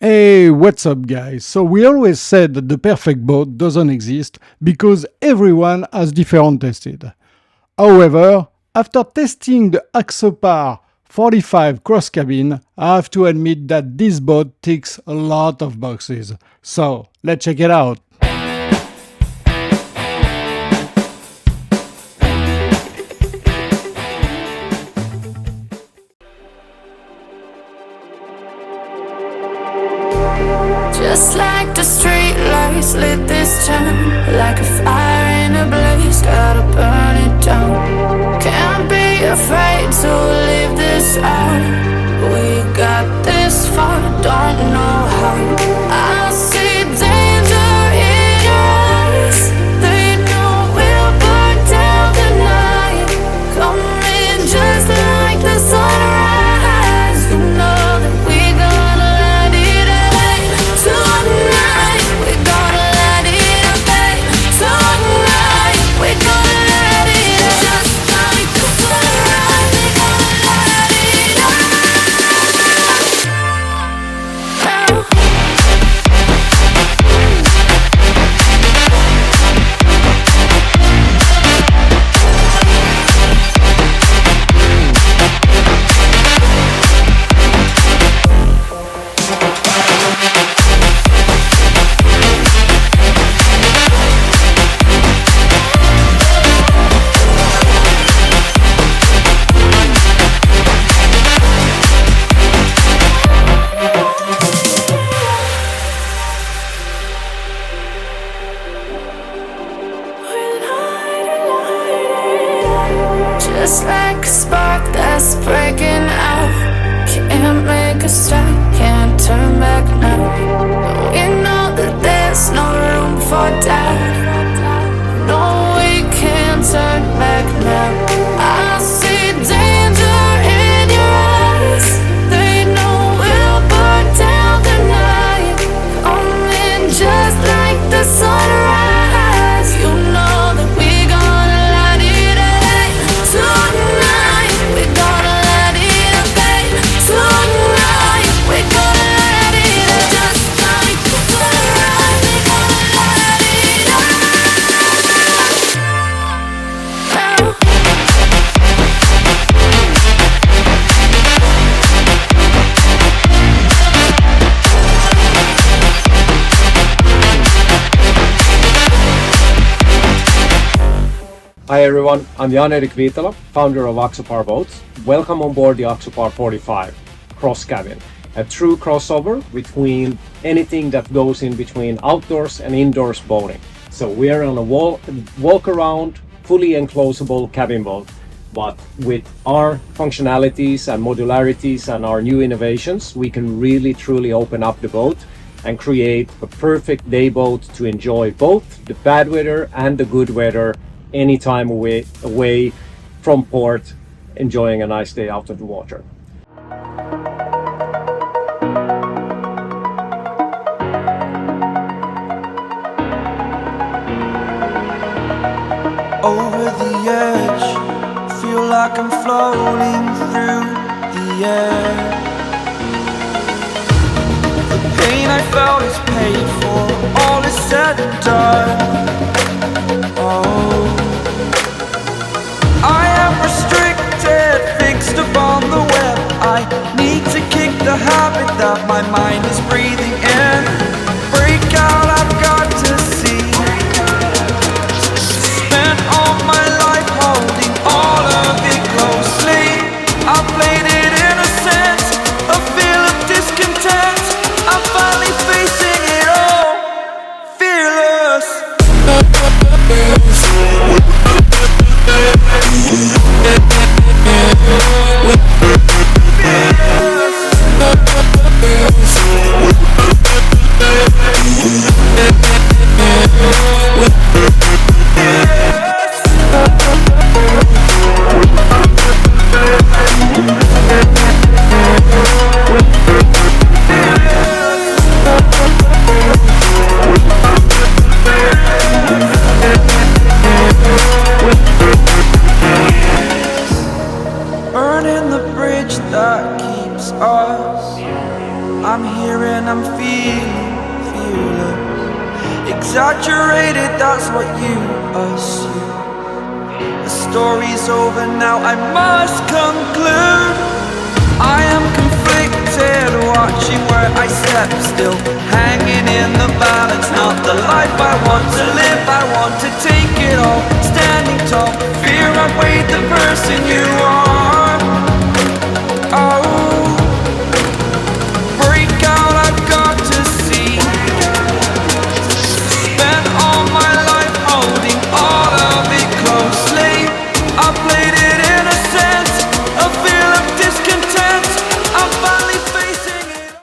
Hey, what's up, guys? So, we always said that the perfect boat doesn't exist because everyone has different tastes. However, after testing the Axopar 45 cross cabin, I have to admit that this boat ticks a lot of boxes. So, let's check it out. Just like the street lights lit this town, like a fire in a blaze, gotta burn it down. Can't be afraid to leave this out. We got this far, don't know how. I see danger in your eyes. They know we'll burn down the night. Coming just like the sunrise. You know that we gonna let it rain. Tonight, we're gonna let it rain. Tonight, we're gonna let it rain. Just like the sunrise, we're gonna let it rain. Just like a spark that's breaking out. Can't make a stop, can't turn back now. We know that there's no room for doubt. No, we can't turn back now. I see danger in your eyes. They know we'll burn down the night. Coming just like the sunrise. You know that we gonna let it rain. Tonight, we're gonna let it rain. Tonight, we're gonna let it rain. Just like the sunrise, we're gonna let it rain. Hi everyone, I'm Jan-Erik Viitala, founder of Axopar Boats. Welcome on board the Axopar 45 cross cabin, a true crossover between anything that goes in between outdoors and indoors boating. So we are on a walk around, fully enclosable cabin boat, but with our functionalities and modularities and our new innovations, we can really truly open up the boat and create a perfect day boat to enjoy both the bad weather and the good weather anytime away from port, enjoying a nice day out of the water. Over the edge, feel like I'm floating through the air. The pain I felt is paid for, all is said and done. Oh, I am restricted, fixed upon the web. I need to kick the habit that my mind is breathing in. Break out, I've got to see. Spent all my life holding all of it closely. I played it innocent, a feel of discontent. I'm finally facing it all, fearless. feeling fearless. Exaggerated, that's what you assume. The story's over now, I must conclude. I am conflicted, watching where I step still, hanging in the balance. Not the life I want to live, I want to take it all. Standing tall, fear I weighed the person you